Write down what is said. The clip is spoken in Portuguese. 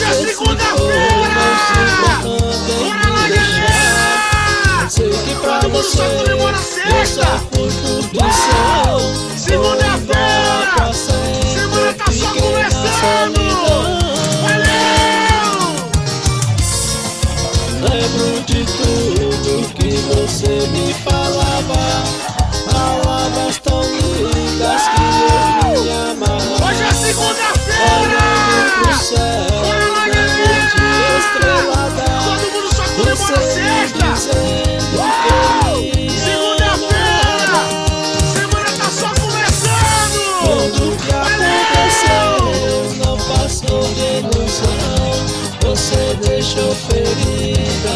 é segunda-feira! Bora lá, galera! Todo mundo só comemora sexta! Segunda-feira! Semana tá só começando! Valeu! Lembro de tudo que você me falava, palavras tão lindas que eu me amava. Hoje é segunda-feira! Bora lá, galera! Todo mundo só comemora sexta! Segunda-feira! Semana tá só começando! Tudo que aconteceu não passou de ilusão. Você deixou ferida